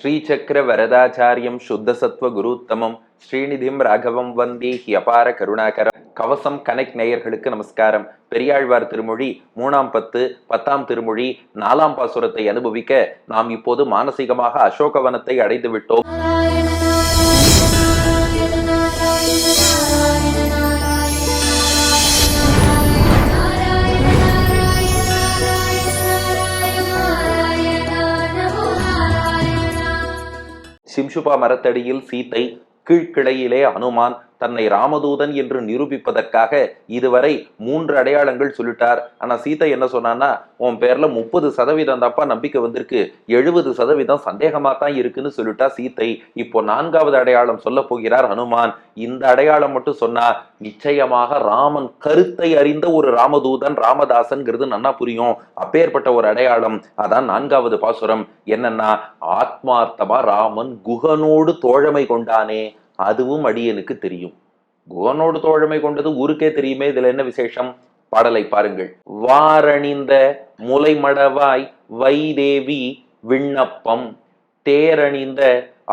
ஸ்ரீசக்கர வரதாச்சாரியம் சுத்தசத்வ குருத்தமம் ஸ்ரீநிதிம் ராகவம் வந்தே அபார கருணாகரம். கவசம் கனெக்ட் நேயர்களுக்கு நமஸ்காரம். பெரியாழ்வார் திருமொழி 3ஆம் பத்து 10ஆம் திருமொழி 4ஆம் பாசுரத்தை அனுபவிக்க நாம் இப்போது மானசீகமாக அசோகவனத்தை அடைந்து விட்டோம். சிம்சுபா மரத்தடியில் சீத்தை, கீழ்கிளையிலே அனுமான் தன்னை ராமதூதன் என்று நிரூபிப்பதற்காக இதுவரை 3 அடையாளங்கள் சொல்லிட்டார். ஆனா சீத்தை என்ன சொன்னான்னா, உன் பேர்ல 30% தான்ப்பா நம்பிக்கை வந்திருக்கு, 70% சந்தேகமா தான் இருக்குன்னு சொல்லிட்டா சீத்தை. இப்போ 4வது அடையாளம் சொல்ல போகிறார் ஹனுமான். இந்த அடையாளம் மட்டும் சொன்னா நிச்சயமாக ராமன் கருத்தை அறிந்த ஒரு ராமதூதன் ராமதாசன்கிறது நன்னா புரியும். அப்பேற்பட்ட ஒரு அடையாளம். அதான் 4வது பாசுரம். என்னன்னா, ஆத்மார்த்தமா ராமன் குகனோடு தோழமை கொண்டானே, அதுவும் அடியனுக்கு தெரியும். குகனோடு தோழமை கொண்டது ஊருக்கே தெரியுமே, இதுல என்ன விசேஷம்? பாடலை பாருங்கள். வாரணிந்த முலைமடவாய் வைதேவி விண்ணப்பம், தேரணிந்த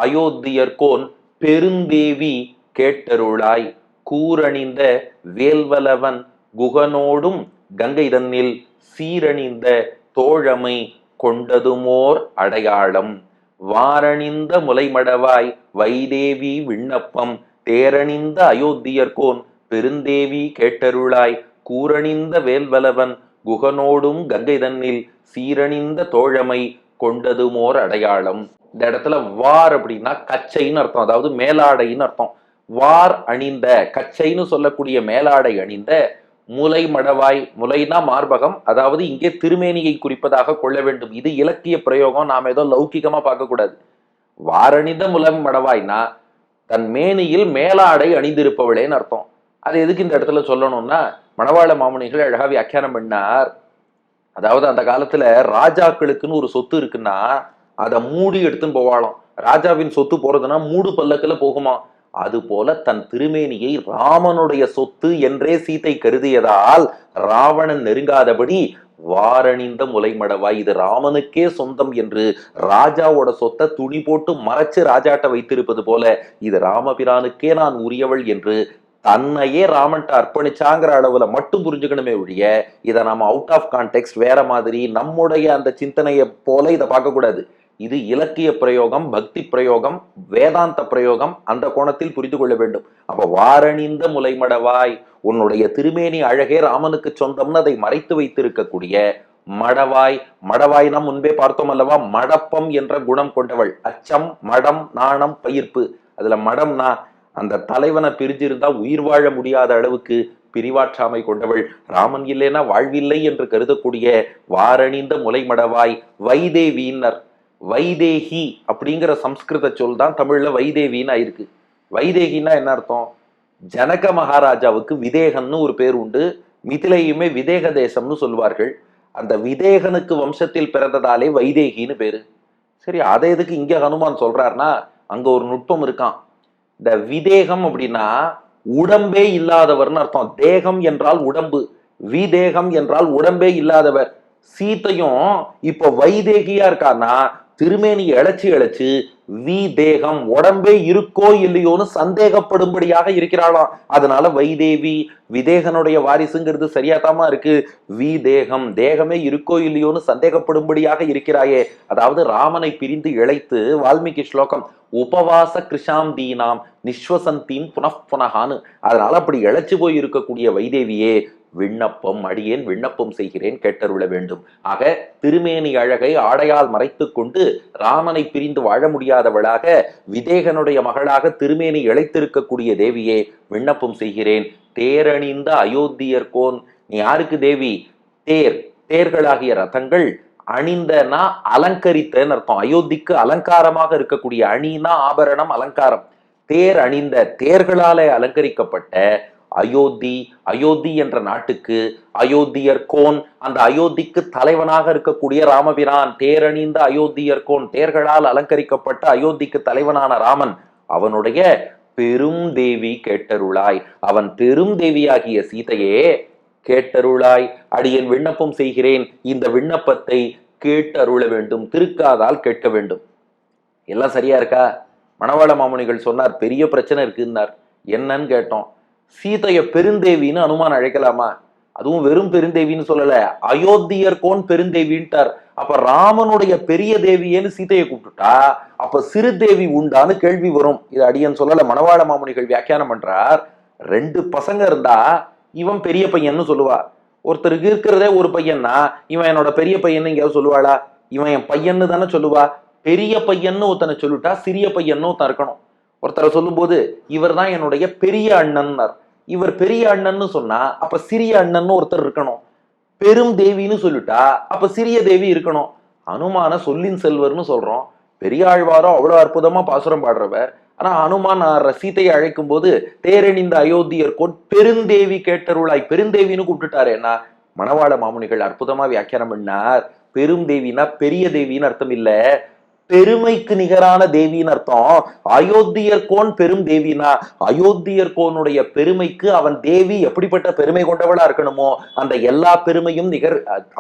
அயோத்தியர்கோன் பெருந்தேவி கேட்டருளாய், கூரணிந்த வேல்வலவன் குகனோடும் கங்கை தன்னில் சீரணிந்த தோழமை கொண்டதுமோர் அடையாளம். வாரணிந்த முலைமடவாய் வைதேவி விண்ணப்பம், தேரணிந்த அயோத்தியர்கோன் பெருந்தேவி கேட்டருளாய், கூரணிந்த வேல்வலவன் குகனோடும் கங்கை தன்னில் சீரணிந்த தோழமை கொண்டதுமோர் அடையாளம். இந்த இடத்துல வார் அப்படின்னா கச்சைன்னு அர்த்தம், அதாவது மேலாடைன்னு அர்த்தம். வார் அணிந்த, கச்சைன்னு சொல்லக்கூடிய மேலாடை அணிந்த, முலை மடவாய், முலைனா மார்பகம், அதாவது இங்கே திருமேனியை குறிப்பதாக கொள்ள வேண்டும். இது இலக்கிய பிரயோகம், நாம் ஏதோ லௌகிகமா பார்க்க கூடாது. வாரணிந்த முலை மடவாய்னா தன் மேனியில் மேலாடை அணிந்திருப்பவளேன்னு அர்த்தம். அது எதுக்கு இந்த இடத்துல சொல்லணும்னா, மணவாள மாமுனிகள் அழகா வியாக்கியானம் பண்ணார். அதாவது அந்த காலத்துல ராஜாக்களுக்குன்னு ஒரு சொத்து இருக்குன்னா அதை மூடி எடுத்துன்னு போவாளாம். ராஜாவின் சொத்து போறதுன்னா மூடு பல்லக்குல போகுமா. அது போல தன் திருமேனியை ராமனுடைய சொத்து என்றே சீத்தை கருதியதால் ராவணன் நெருங்காதபடி வாரணிந்த முலைமடவாய், இது ராமனுக்கே சொந்தம் என்று ராஜாவோட சொத்தை துணி போட்டு மறைச்சு ராஜாட்ட வைத்திருப்பது போல இது ராமபிரானுக்கே நான் உரியவள் என்று தன்னையே ராமன்ட்ட அர்ப்பணிச்சாங்கிற அளவுல மட்டும் புரிஞ்சுக்கணுமே ஒழிய இதை நாம அவுட் ஆஃப் கான்டெக்ஸ்ட் வேற மாதிரி நம்முடைய அந்த சிந்தனையை போல இதை பார்க்க கூடாது. இது இலக்கிய பிரயோகம், பக்தி பிரயோகம், வேதாந்த பிரயோகம். அந்த கோணத்தில் புரிந்து கொள்ள வேண்டும். அப்ப வாரணிந்த முலைமடவாய், உன்னுடைய திருமேனி அழகே ராமனுக்கு சொந்தம்னு அதை மறைத்து வைத்திருக்கக்கூடிய மடவாய். மடவாய்னா முன்பே பார்த்தோம் அல்லவா, மடப்பம் என்ற குணம் கொண்டவள். அச்சம், மடம், நாணம், பயிர்ப்பு. அதுல மடம்னா அந்த தலைவனை பிரிஞ்சிருந்தா உயிர் வாழ முடியாத அளவுக்கு பிரிவாற்றாமை கொண்டவள். ராமன் இல்லைன்னா வாழ்வில்லை என்று கருதக்கூடிய வாரணிந்த முலைமடவாய். வைதேவின்னர், வைதேகி அப்படிங்கிற சம்ஸ்கிருத சொல் தான் தமிழ்ல வைதேவின்னு ஆயிருக்கு. வைதேகின்னா என்ன அர்த்தம்? ஜனக மகாராஜாவுக்கு விதேகன்னு ஒரு பேர் உண்டு. மிதிலையுமே விதேக தேசம்னு சொல்லுவார்கள். அந்த விதேகனுக்கு வம்சத்தில் பிறந்ததாலே வைதேகின்னு பேரு. சரி, அதை எதுக்கு இங்க ஹனுமான் சொல்றாருன்னா, அங்க ஒரு நுட்பம் இருக்கான். இந்த விதேகம் அப்படின்னா உடம்பே இல்லாதவர்னு அர்த்தம். தேகம் என்றால் உடம்பு, விதேகம் என்றால் உடம்பே இல்லாதவர். சீத்தையும் இப்போ வைதேகியா இருக்கான்னா திருமேனி இழைச்சு விதேகம், உடம்பே இருக்கோ இல்லையோன்னு சந்தேகப்படும்படியாக இருக்கிறாளாம். அதனால வைதேவி, விதேகனுடைய வாரிசுங்கிறது சரியாதாமா இருக்கு. விதேகம், தேகமே இருக்கோ இல்லையோன்னு சந்தேகப்படும்படியாக இருக்கிறாயே. அதாவது ராமனை பிரிந்து இழைத்து வால்மீகி ஸ்லோகம் உபவாச கிருஷாம் தீனாம் நிஸ்வசந்தீம் புனః. அதனால அப்படி இழைச்சு போய் இருக்கக்கூடிய வைதேவியே விண்ணப்பம், அடியேன் விண்ணப்பம் செய்கிறேன், கேட்டருள வேண்டும். ஆக திருமேனி அழகை ஆடையால் மறைத்து கொண்டு ராமனை பிரிந்து வாழ முடியாதவளாக விதேகனுடைய மகளாக திருமேனி இழைத்திருக்கக்கூடிய தேவியே விண்ணப்பம் செய்கிறேன். தேரணிந்த அயோத்தியர்கோன், நீ யாருக்கு தேவி? தேர், தேர்களாகிய ரதங்கள். அணிந்தனா அலங்கரித்தன்னு அர்த்தம். அயோத்திக்கு அலங்காரமாக இருக்கக்கூடிய, அணினா ஆபரணம், அலங்காரம். தேர் அணிந்த, தேர்களாலே அலங்கரிக்கப்பட்ட அயோத்தி, அயோத்தி என்ற நாட்டுக்கு அயோத்தியர்கோன், அந்த அயோத்திக்கு தலைவனாக இருக்கக்கூடிய ராமபிரான். தேரணிந்த அயோத்தியர்கோன், தேர்களால் அலங்கரிக்கப்பட்ட அயோத்திக்கு தலைவனான ராமன். அவனுடைய பெரும் தேவி கேட்டருளாய், அவன் பெரும் தேவியாகிய சீதையே கேட்டருளாய், அடியேன் விண்ணப்பம் செய்கிறேன். இந்த விண்ணப்பத்தை கேட்டருள வேண்டும், திருக்காதால் கேட்க வேண்டும். எல்லாம் சரியா இருக்கா? மணவாள மாமுனிகள் சொன்னார், பெரிய பிரச்சனை இருக்குன்னார். என்னன்னு கேட்டோம். சீதைய பெருந்தேவின்னு அனுமான் அழைக்கலாமா? அதுவும் வெறும் பெருந்தேவின்னு சொல்லல, அயோத்தியர்கோன் பெருந்தேவின்ட்டார். அப்ப ராமனுடைய பெரிய தேவியேன்னு சீதையை கூப்பிட்டுட்டா அப்ப சிறு தேவி உண்டான்னு கேள்வி வரும். இது அடியன் சொல்லல, மணவாள மாமுனிகள் வியாக்கியானம் பண்றார். 2 பசங்க இருந்தா இவன் பெரிய பையன்னு சொல்லுவா. ஒருத்தருக்கு இருக்கிறதே ஒரு பையன்னா இவன் என்னோட பெரிய பையன்னு எங்கேயாவது சொல்லுவாளா? இவன் என் பையன்னு தானே சொல்லுவா. பெரிய பையன்னு ஒருத்தனை சொல்லிட்டா சிறிய பையன்னு ஒருத்தன் இருக்கணும். ஒருத்தரை சொல்லும் போது இவர் தான் என்னுடைய பெரிய அண்ணன்னார். இவர் பெரிய அண்ணன்னு சொன்னா அப்ப சிறிய அண்ணன்னு ஒருத்தர் இருக்கணும். பெரும் தேவின்னு சொல்லிட்டா அப்ப சிறிய தேவி இருக்கணும். அனுமான சொல்லின் செல்வர்னு சொல்றோம். பெரியாழ்வாரோ அவ்வளவு அற்புதமா பாசுரம் பாடுறவர். ஆனா அனுமான் சீதையை அழைக்கும் போது தேரணிந்த அயோத்தியர் பெருந்தேவி கேட்டருளாய் பெருந்தேவின்னு கூப்பிட்டுட்டாரு. என்ன மணவாள மாமுனிகள் அற்புதமா வியாக்கியானம் பண்ணார். பெரும் தேவினா பெரிய தேவின்னு அர்த்தம் இல்ல, பெருமைக்கு நிகரான தேவின்னு அர்த்தம். அயோத்தியர்கோன் பெரும் தேவினா அயோத்தியர்கோனுடைய பெருமைக்கு அவன் தேவி எப்படிப்பட்ட பெருமை கொண்டவளா இருக்கணுமோ அந்த எல்லா பெருமையும்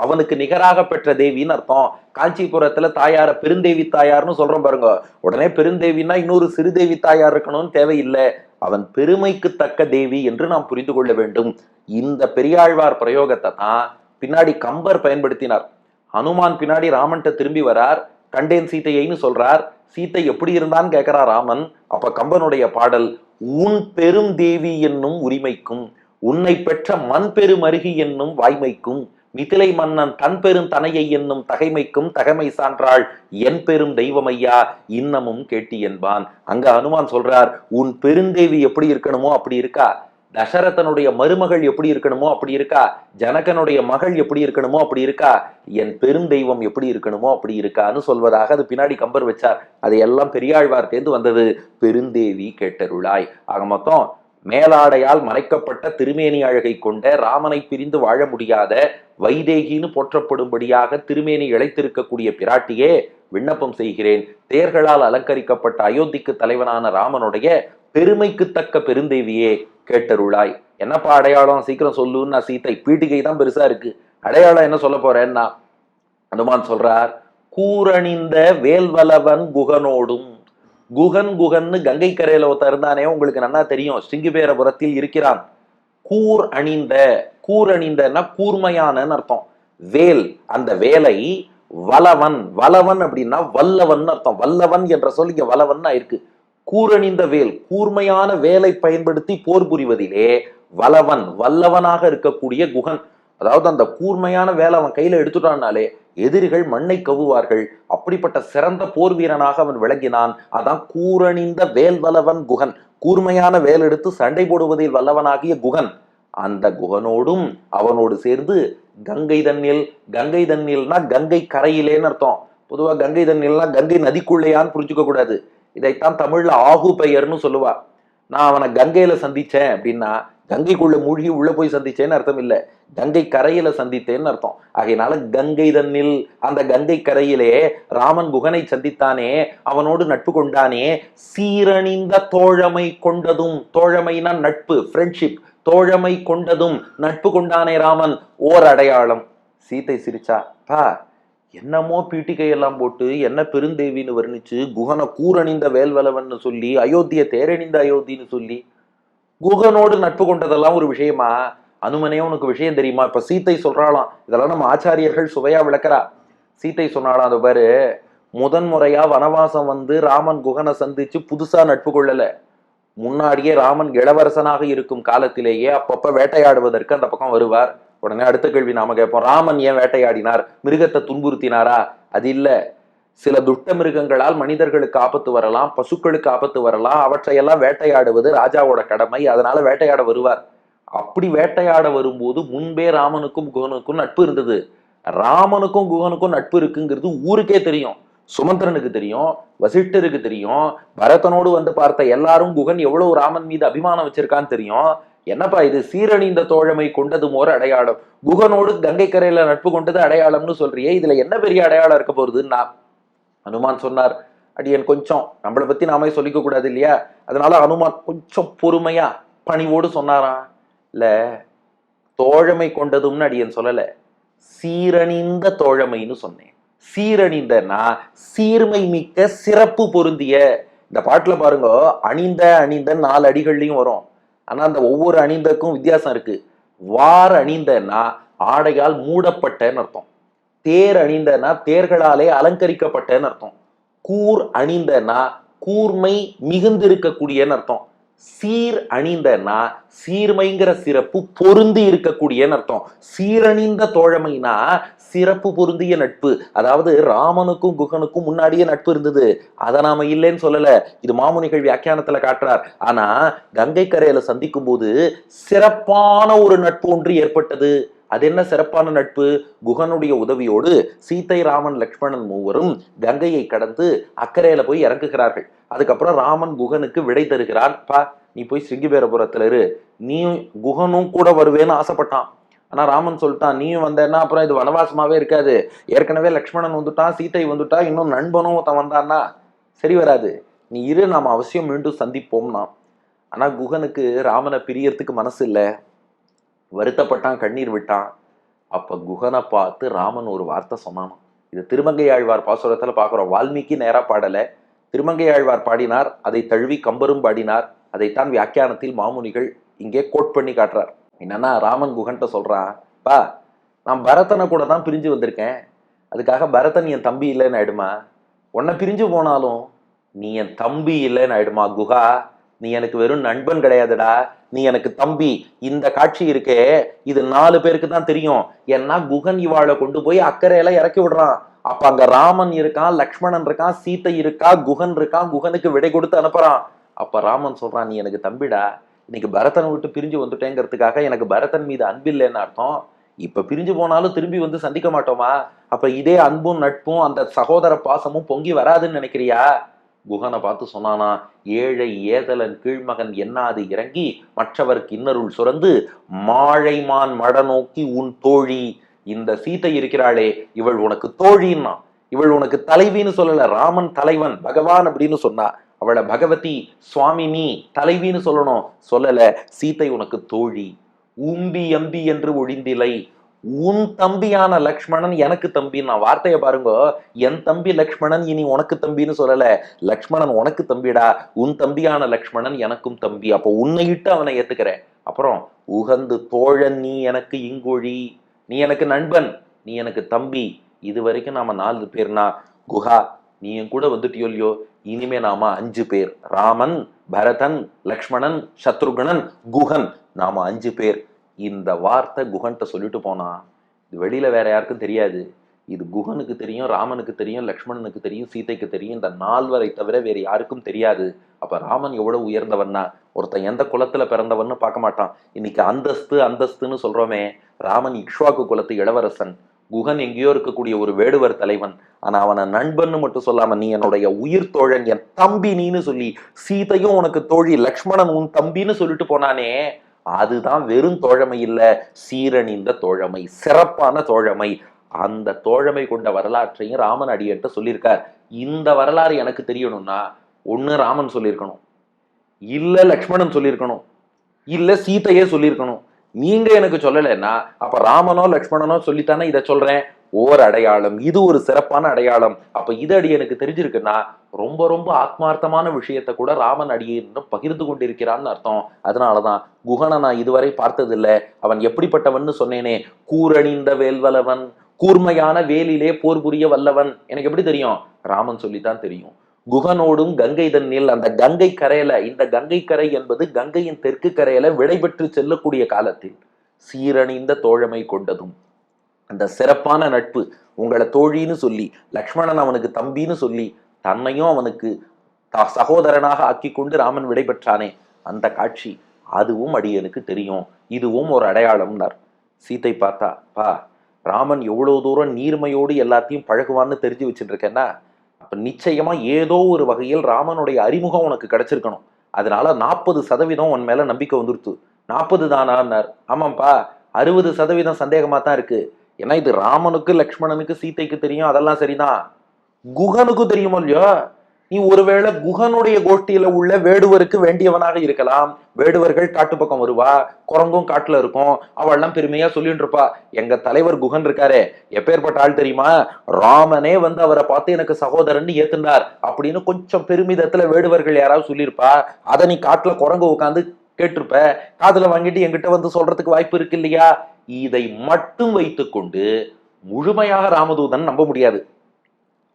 அவனுக்கு நிகராக பெற்ற தேவின்னு அர்த்தம். காஞ்சிபுரத்துல தாயார பெருந்தேவி தாயார்னு சொல்றோம் பாருங்க. உடனே பெருந்தேவினா இன்னொரு சிறுதேவி தாயார் இருக்கணும்னு தேவையில்லை. அவன் பெருமைக்கு தக்க தேவி என்று நாம் புரிந்து கொள்ள வேண்டும். இந்த பெரியாழ்வார் பிரயோகத்தை தான் பின்னாடி கம்பர் பயன்படுத்தினார். ஹனுமான் பின்னாடி ராமன்ட்ட திரும்பி வரார், கண்டேன் சீதையைன்னு சொல்றார். சீத்தை எப்படி இருந்தான்னு கேட்கிறார் ராமன். அப்ப கம்பனுடைய பாடல், உன் பெரும் தேவி என்னும் உரிமைக்கும் உன்னை பெற்ற மண் பெரும் அருகி என்னும் வாய்மைக்கும் மிதிலை மன்னன் தன் பெரும் தனையை என்னும் தகைமைக்கும் தகைமை சான்றாள் என் பெரும் தெய்வமையா இன்னமும் கேட்டி என்பான். அங்க ஹனுமான் சொல்றார், உன் பெருந்தேவி எப்படி இருக்கணுமோ அப்படி இருக்கா, தசரதனுடைய மருமகள் எப்படி இருக்கணுமோ அப்படி இருக்கா, ஜனகனுடைய மகள் எப்படி இருக்கணுமோ அப்படி இருக்கா, என் பெரும் தெய்வம் எப்படி இருக்கணுமோ அப்படி இருக்கான்னு சொல்வதாக அது பின்னாடி கம்பர் வச்சார். அது எல்லாம் பெரியாழ்வார்ட்டேந்து வந்தது. பெருந்தேவி கேட்டருளாய். ஆக மொத்தம் மேலாடையால் மறைக்கப்பட்ட திருமேனி அழகை கொண்ட ராமனை பிரிந்து வாழ முடியாத வைதேகின்னு போற்றப்படும்படியாக திருமேனி இழைத்திருக்கக்கூடிய பிராட்டியே விண்ணப்பம் செய்கிறேன். தேர்களால் அலங்கரிக்கப்பட்ட அயோத்திக்கு தலைவனான ராமனுடைய பெருமைக்கு தக்க பெருந்தேவியே கேட்டருளாய். என்னப்பா அடையாளம் சீக்கிரம் சொல்லுன்னா, சீத்தை பீட்டிகை தான் பெருசா இருக்கு, அடையாளம் என்ன சொல்ல போறேன்னா அனுமான் சொல்றார், கூரணிந்த வேல்வலவன் குகனோடும். குகன் குகன்னு கங்கை கரையில ஒருத்தர் இருந்தானே, உங்களுக்கு நல்லா தெரியும், ஸ்ருங்கிபேரபுரத்தில் இருக்கிறான். கூர் அணிந்த, கூர் அணிந்தன்னா கூர்மையான அர்த்தம். வேல், அந்த வேலை வலவன், வலவன் அப்படின்னா வல்லவன் அர்த்தம். வல்லவன் என்ற சொல் இங்க வலவன் இருக்கு. கூரணிந்த வேல், கூர்மையான வேலை பயன்படுத்தி போர் புரிவதிலே வலவன், வல்லவனாக இருக்கக்கூடிய குகன். அதாவது அந்த கூர்மையான வேலை அவன் கையில எடுத்துட்டான்னாலே எதிரிகள் மண்ணை கவுவார்கள். அப்படிப்பட்ட சிறந்த போர் வீரனாக அவன் விளங்கினான். அதான் கூரணிந்த வேல் வலவன் குகன். கூர்மையான வேல் எடுத்து சண்டை போடுவதில் வல்லவனாகிய குகன். அந்த குகனோடும் அவனோடு சேர்ந்து கங்கை தண்ணில், கங்கை தண்ணில்னா கங்கை கரையிலேன்னு அர்த்தம். பொதுவா கங்கை தண்ணில்னா கங்கை நதிக்குள்ளையான்னு புரிஞ்சுக்க கூடாது. இதைத்தான் தமிழ்ல ஆகு பெயர்னு சொல்லுவா. நான் அவனை கங்கையில சந்திச்சேன் அப்படின்னா கங்கைக்குள்ள மூழ்கி உள்ள போய் சந்திச்சேன்னு அர்த்தம் இல்லை, கங்கை கரையில சந்தித்தேன்னு அர்த்தம். ஆகையினால கங்கை தன்னில், அந்த கங்கை கரையிலே ராமன் குகனை சந்தித்தானே, அவனோடு நட்பு கொண்டானே. சீரணிந்த தோழமை கொண்டதும், தோழமைனா நட்பு, ஃப்ரெண்ட்ஷிப், தோழமை கொண்டதும் நட்பு கொண்டானே ராமன், ஓர் அடையாளம். சீத்தை சிரிச்சா, பா என்னமோ பீட்டிகையெல்லாம் போட்டு என்ன பெருந்தேவின்னு வர்ணிச்சு குகனை கூரணிந்த வேல்வலவன்னு சொல்லி அயோத்திய தேரணிந்த அயோத்தின்னு சொல்லி குகனோடு நட்பு கொண்டதெல்லாம் ஒரு விஷயமா? அனுமனே உனக்கு விஷயம் தெரியுமா? இப்ப சீத்தை சொல்றாளாம், இதெல்லாம் நம்ம ஆச்சாரியர்கள் சுவையா விளக்குறா. சீத்தை சொன்னாலாம், அது பாரு, முதன்முறையா வனவாசம் வந்து ராமன் குகனை சந்திச்சு புதுசா நட்பு கொள்ளல. முன்னாடியே ராமன் இளவரசனாக இருக்கும் காலத்திலேயே அப்பப்ப வேட்டையாடுவதற்கு அந்த பக்கம் வருவார். உடனே அடுத்த கேள்வி நாம கேட்போம், ராமன் ஏன் வேட்டையாடினார்? மிருகத்தை துன்புறுத்தினாரா? அது இல்ல. சில துட்ட மிருகங்களால் மனிதர்களுக்கு ஆபத்து வரலாம், பசுக்களுக்கு ஆபத்து வரலாம், அவற்றையெல்லாம் வேட்டையாடுவது ராஜாவோட கடமை. அதனால வேட்டையாட வருவார். அப்படி வேட்டையாட வரும்போது முன்பே ராமனுக்கும் குகனுக்கும் நட்பு இருந்தது. ராமனுக்கும் குகனுக்கும் நட்பு இருக்குங்கிறது ஊருக்கே தெரியும். சுமந்திரனுக்கு தெரியும், வசிஷ்டருக்கு தெரியும், பரதனோடு வந்து பார்த்த எல்லாரும் குகன் எவ்வளவு ராமன் மீது அபிமானம் வச்சிருக்கான்னு தெரியும். என்னப்பா இது சீரணிந்த தோழமை கொண்டதும் ஒரு அடையாளம், குகனோடு கங்கை கரையில நட்பு கொண்டது அடையாளம்னு சொல்றியே, இதுல என்ன பெரிய அடையாளம் இருக்க போறதுன்னா அனுமான் சொன்னார், அடியன் கொஞ்சம் நம்மளை பத்தி நாமே சொல்லிக்க கூடாது இல்லையா, அதனால அனுமான் கொஞ்சம் பொறுமையா பணிவோடு சொன்னாராம். இல்ல, தோழமை கொண்டதும்னு அடியன் சொல்லல, சீரணிந்த தோழமைன்னு சொன்னேன். சீரணிந்தனா சீர்மை மிக்க சிறப்பு பொருந்திய. இந்த பாட்டுல பாருங்க, அணிந்த அணிந்த 4 அடிகள்லயும் வரும். ஆனா அந்த ஒவ்வொரு அணிந்தக்கும் வித்தியாசம் இருக்கு. வார் அணிந்தனா ஆடையால் மூடப்பட்டன்னு அர்த்தம். தேர் அணிந்தனா தேர்களாலே அலங்கரிக்கப்பட்டன்னு அர்த்தம். கூர் அணிந்தனா கூர்மை மிகுந்திருக்கக்கூடியன்னு அர்த்தம். சீர் அணிந்தனா சீர்மைங்கிற சிறப்பு பொருந்தி இருக்கக்கூடியன்னு அர்த்தம். சீரணிந்த தோழமைனா சிறப்பு பொருந்திய நட்பு. அதாவது ராமனுக்கும் குகனுக்கும் முன்னாடியே நட்பு இருந்தது, அதை நாம இல்லைன்னு சொல்லல. இது மாமுனிகள் வியாக்கியானத்துல காட்டுறார். ஆனா கங்கை கரையில சந்திக்கும் போது சிறப்பான ஒரு நட்பு ஒன்று ஏற்பட்டது. அது என்ன சிறப்பான நட்பு? குகனுடைய உதவியோடு சீத்தை, ராமன், லக்ஷ்மணன் மூவரும் கங்கையை கடந்து அக்கறையில போய் இறங்குகிறார்கள். அதுக்கப்புறம் ராமன் குகனுக்கு விடை தருகிறான். பா, நீ போய் சிங்கிபேரபுரத்துல இரு, நீ குகனும் கூட வருவேன்னு ஆசைப்பட்டான். ஆனா ராமன் சொல்லிட்டான், நீயும் வந்தேன்னா அப்புறம் இது வனவாசமாவே இருக்காது. ஏற்கனவே லக்ஷ்மணன் வந்துட்டான், சீத்தை வந்துட்டா, இன்னும் நண்பனும் வந்தான்னா சரி வராது. நீ இரு, நாம அவசியம் மீண்டும் சந்திப்போம்னா. ஆனா குகனுக்கு ராமனை பிரியறதுக்கு மனசு இல்லை. வருத்தப்பட்டான், கண்ணீர் விட்டான். அப்ப குகனை பார்த்து ராமன் ஒரு வார்த்தை சொன்னான். இது திருமங்கை ஆழ்வார் பாசுரத்துல பாக்குறோம். வால்மீகி நேரா பாடல, திருமங்கை ஆழ்வார் பாடினார். அதை தழுவி கம்பரும் பாடினார். அதைத்தான் வியாக்கியானத்தில் மாமுனிகள் இங்கே கோட் பண்ணி காட்டுறார். என்னன்னா, ராமன் குகன்ட்ட சொல்றான், பா, நான் பரதனை கூட தான் பிரிஞ்சு வந்திருக்கேன். அதுக்காக பரதன் என் தம்பி இல்லைன்னு ஆயிடுமா? உன்னை பிரிஞ்சு போனாலும் நீ என் தம்பி இல்லைன்னு ஆயிடுமா? குகா, நீ எனக்கு வெறும் நண்பன் கிடையாதுடா, நீ எனக்கு தம்பி. இந்த காட்சி இருக்கே, இது 4 பேருக்கு தான் தெரியும். ஏன்னா குகன் இவாளை கொண்டு போய் அக்கறையில இறக்கி விடுறான். அப்ப அங்க ராமன் இருக்கான், லக்ஷ்மணன் இருக்கான், சீத்தை இருக்கா, குகன் இருக்கான். குகனுக்கு விடை கொடுத்து அனுப்புறான். அப்ப ராமன் சொல்றான், நீ எனக்கு தம்பிடா, இன்னைக்கு பரதனை விட்டு பிரிஞ்சு வந்துட்டேங்கிறதுக்காக எனக்கு பரதன் மீது அன்பில்லைன்னு அர்த்தம். இப்ப பிரிஞ்சு போனாலும் திரும்பி வந்து சந்திக்க மாட்டோமா? அப்ப இதே அன்பும் நட்பும் அந்த சகோதர பாசமும் பொங்கி வராதுன்னு நினைக்கிறியா? குகனை பார்த்து சொன்னானா, ஏழை ஏதலன் கீழ்மகன் என்னாது இறங்கி மற்றவர்க்கு இன்னருள் சுரந்து மாழைமான் மட நோக்கி உன் தோழி. இந்த சீத்தை இருக்கிறாளே, இவள் உனக்கு தோழின்னா. இவள் உனக்கு தலைவின்னு சொல்லல. ராமன் தலைவன், பகவான் அப்படின்னு சொன்னா. அவளை பகவதி, சுவாமினி, தலைவின்னு சொல்லணும். சொல்லல. சீத்தை உனக்கு தோழி. உம்பி எம்பி என்று ஒழிந்திலை. உன் தம்பியான லக்ஷ்மணன் எனக்கு தம்பின்னா. வார்த்தைய பாருங்க, என் தம்பி லக்ஷ்மணன் இனி உனக்கு தம்பின்னு சொல்லல. லக்ஷ்மணன் உனக்கு தம்பிடா, உன் தம்பியான லக்ஷ்மணன் எனக்கும் தம்பி. அப்போ உன்னை இட்டு அவனை ஏத்துக்கிறேன். அப்புறம் உகந்து தோழன் நீ எனக்கு இங்கொழி. நீ எனக்கு நண்பன், நீ எனக்கு தம்பி. இது வரைக்கும் நாம 4 பேர்னா, குஹா நீ என் கூட வந்துட்டியோ இல்லையோ, இனிமே நாம 5 பேர். ராமன், பரதன், லக்ஷ்மணன், சத்ருகணன், குஹன், நாம 5 பேர். இந்த வார்த்தை குகன்ட்ட சொல்லிட்டு போனா, இது வெளியில வேற யாருக்கும் தெரியாது. இது குகனுக்கு தெரியும், ராமனுக்கு தெரியும், லக்ஷ்மணனுக்கு தெரியும், சீதைக்கு தெரியும். இந்த 4 தவிர வேற யாருக்கும் தெரியாது. அப்ப ராமன் எவ்வளவு உயர்ந்தவன்னா, ஒருத்தன் எந்த குலத்துல பிறந்தவன்னு பார்க்க மாட்டான். இன்னைக்கு அந்தஸ்து அந்தஸ்துன்னு சொல்றோமே, ராமன் இக்ஷ்வாக்கு குலத்து இளவரசன், குகன் எங்கேயோ இருக்கக்கூடிய ஒரு வேடுவர் தலைவன். ஆனா அவனை நண்பன்னு மட்டும் சொல்லாம, நீ என்னுடைய உயிர் தோழன், என் தம்பி நீன்னு சொல்லி, சீதையும் உனக்கு தோழி, லக்ஷ்மணன் உன் தம்பின்னு சொல்லிட்டு போனானே, அதுதான் வெறும் தோழமை இல்ல, சீரணிந்த தோழமை, சிறப்பான தோழமை. அந்த தோழமை கொண்ட வரலாற்றையும் ராமன் அடியட்ட சொல்லியிருக்கார். இந்த வரலாறு எனக்கு தெரியணும்னா, ஒண்ணு ராமன் சொல்லியிருக்கணும், இல்ல லக்ஷ்மணன் சொல்லியிருக்கணும், இல்ல சீத்தையே சொல்லியிருக்கணும். நீங்க எனக்கு சொல்லலைன்னா அப்ப ராமனோ லக்ஷ்மணனோ சொல்லித்தானே இதை சொல்றேன். ஓர் அடையாளம், இது ஒரு சிறப்பான அடையாளம். அப்ப இது அடி எனக்கு தெரிஞ்சிருக்குன்னா, ரொம்ப ரொம்ப ஆத்மார்த்தமான விஷயத்தை கூட ராமன் அடியை பகிர்ந்து கொண்டிருக்கிறான்னு அர்த்தம். அதனாலதான் குகனை நான் இதுவரை பார்த்ததில்லை, அவன் எப்படிப்பட்டவன் சொன்னேனே, கூரணிந்த வேல்வலவன், கூர்மையான வேலிலே போர் புரிய வல்லவன். எனக்கு எப்படி தெரியும்? ராமன் சொல்லித்தான் தெரியும். குகனோடும் கங்கை தண்ணில், அந்த கங்கை கரையில, இந்த கங்கை கரை என்பது கங்கையின் தெற்கு கரையில விடைபெற்று செல்லக்கூடிய காலத்தில் சீரணிந்த தோழமை கொண்டதும் அந்த சிறப்பான நட்பு, உங்களை தோழின்னு சொல்லி, லக்ஷ்மணன் அவனுக்கு தம்பின்னு சொல்லி, தன்னையும் அவனுக்கு சகோதரனாக ஆக்கி கொண்டு ராமன் விடைபெற்றானே, அந்த காட்சி, அதுவும் அடியனுக்கு தெரியும். இதுவும் ஒரு அடையாளம்னார். சீத்தை பார்த்தா, பா, ராமன் எவ்வளவு தூரம் நீர்மையோடு எல்லாத்தையும் பழகுவான்னு தெரிஞ்சு வச்சுட்டு இருக்கேன்னா, அப்ப நிச்சயமா ஏதோ ஒரு வகையில் ராமனுடைய அறிமுகம் உனக்கு கிடைச்சிருக்கணும். அதனால 40% உன் மேல நம்பிக்கை வந்துருத்து. 40 தானான்னார். ஆமாப்பா, 60% சந்தேகமா தான் இருக்கு. ஏன்னா இது ராமனுக்கு, லக்ஷ்மணனுக்கு, சீத்தைக்கு தெரியும், அதெல்லாம் சரிதான். குகனுக்கும் தெரியுமோ இல்லையோ? நீ ஒருவேளை குகனுடைய கோஷ்டியில உள்ள வேடுவருக்கு வேண்டியவனாக இருக்கலாம். வேடுவர்கள் காட்டு பக்கம் வருவா, குரங்கும் காட்டுல இருக்கும். அவள்லாம் பெருமையா சொல்லிட்டு இருப்பா, எங்க தலைவர் குகன் இருக்காரே, எப்பேற்பட்ட ஆள் தெரியுமா, ராமனே வந்து அவரை பார்த்து எனக்கு சகோதரன் ஏத்துனார் அப்படின்னு கொஞ்சம் பெருமிதத்துல வேடுவர்கள் யாராவது சொல்லியிருப்பா. அதை நீ காட்டுல குரங்கு உட்காந்து கேட்டிருப்ப, காதுல வாங்கிட்டு என்கிட்ட வந்து சொல்றதுக்கு வாய்ப்பு இருக்கு இல்லையா? இதை மட்டும் வைத்துக்கொண்டு முழுமையாக ராமதூதன் நம்ப முடியாது.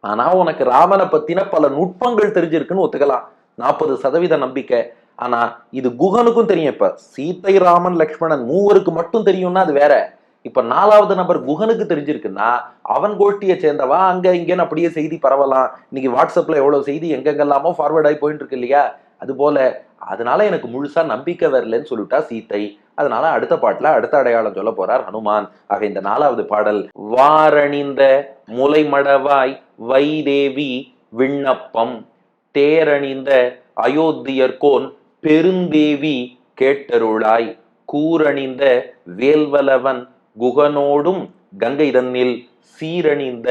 ஆனா உனக்கு ராமனை பத்தின பல நுட்பங்கள் தெரிஞ்சிருக்குன்னு ஒத்துக்கலாம், 40% நம்பிக்கை. ஆனா இது குகனுக்கும் தெரியும். இப்ப சீத்தை, ராமன், லக்ஷ்மணன் மூவருக்கு மட்டும் தெரியும்னா அது வேற. இப்ப 4வது நபர் குகனுக்கு தெரிஞ்சிருக்குன்னா அவன் கோஷ்டியை சேர்ந்தவா, அங்க இங்கன்னு அப்படியே செய்தி பரவலாம். இன்னைக்கு வாட்ஸ்அப்ல எவ்வளவு செய்தி எங்கெங்கெல்லாமோ ஃபார்வர்ட் ஆகி போயிட்டு இருக்கு இல்லையா? அது போல அதனால எனக்கு முழுசா நம்பிக்கை வரலன்னு சொல்லிட்டா சீத்தை. அதனால அடுத்த பாட்டுல அடுத்த அடையாளம் சொல்ல போறார் ஹனுமான். ஆக இந்த 4வது பாடல், வாரணிந்த முலைமடவாய் வைதேவி விண்ணப்பம் தேரணிந்த அயோத்தியர்கோன் பெருந்தேவி கேட்டருளாய் கூரணிந்த வேல்வலவன் குகனோடும் கங்கை தன்னில் சீரணிந்த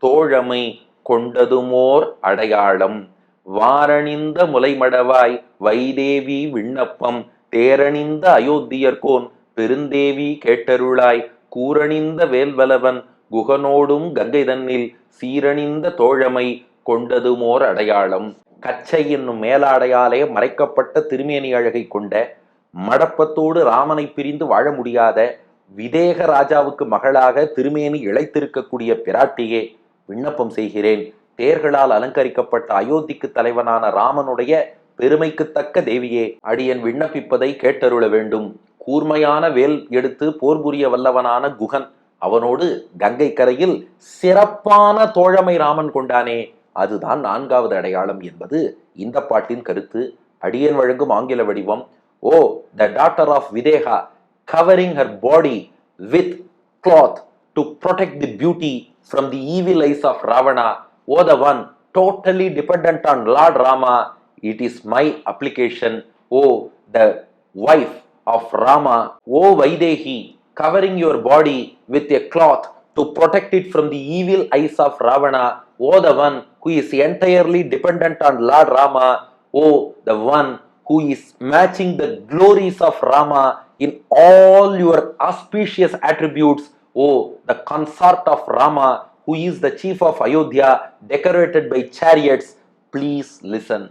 தோழமை கொண்டதுமோர் அடையாளம். வாரணிந்த முலைமடவாய் வைதேவி விண்ணப்பம் தேரணிந்த அயோத்தியர்கோன் பெருந்தேவி கேட்டருளாய் கூரணிந்த வேல்வலவன் குகனோடும் கங்கை தன்னில் சீரணிந்த தோழமை கொண்டதுமோர் அடையாளம். கச்சை என்னும் மேலாடையாலே மறைக்கப்பட்ட திருமேனி அழகை கொண்ட, மடப்பத்தோடு ராமனை பிரிந்து வாழ முடியாத விதேக ராஜாவுக்கு மகளாக திருமேனி இழைத்திருக்கக்கூடிய பிராட்டியே, விண்ணப்பம் செய்கிறேன். தேர்களால் அலங்கரிக்கப்பட்ட அயோத்திக்கு தலைவனான ராமனுடைய பெருமைக்குத்தக்க தேவியே, அடியன் விண்ணப்பிப்பதை கேட்டருள வேண்டும். கூர்மையான வேல் எடுத்து போர் புரிய வல்லவனான குகன், அவனோடு கங்கை கரையில் சிறப்பான தோழமை ராமன் கொண்டானே, அதுதான் 4வது அடையாளம் என்பது இந்த பாட்டின் கருத்து. அடியன் வழங்கும் ஆங்கில வடிவம். ஓ, the daughter of Videha, covering her body with cloth to protect the beauty from the evil eyes of Ravana. Oh, the one totally dependent on Lord Rama, it is my application. Oh, the wife of Rama, oh Vaidehi, covering your body with a cloth to protect it from the evil eyes of Ravana. Oh, the one who is entirely dependent on Lord Rama. Oh, the one who is matching the glories of Rama in all your auspicious attributes. Oh, the consort of Rama, who is the chief of Ayodhya, decorated by chariots. Please listen.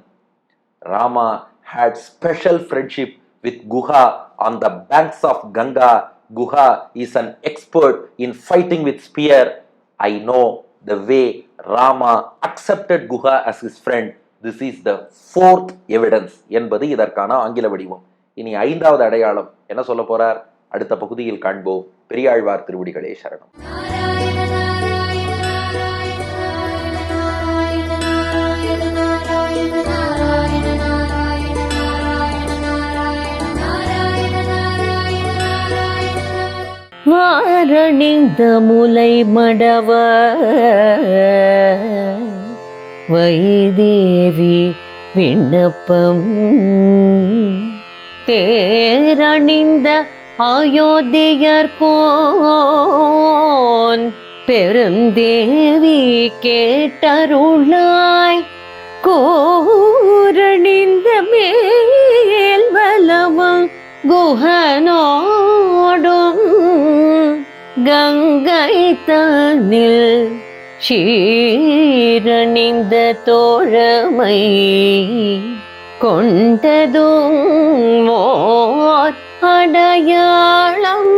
Rama had special friendship with Guha on the banks of Ganga. Guha is an expert in fighting with spear. I know the way Rama accepted Guha as his friend. This is the 4th evidence என்பது இதற்கான ஆங்கில வடிவம். இனி 5வது அடையாளம் என்ன சொல்ல போறார்? அடுத்த பகுதியில் காண்போம். பெரியாழ்வார் திருவடிகளே சரணம். வாரணிந்த முலை மடவ வைதேவி விண்ணப்பம் தேரணிந்த அயோத்தியர்கோன் பெருந்தேவி கேட்டருளாய் கூரணிந்த மேல்வலவம் குஹனோடும் கங்கை தன்னில் சீரணிந்த தோழமை கொண்டதும் ஓர் அடையாளம்.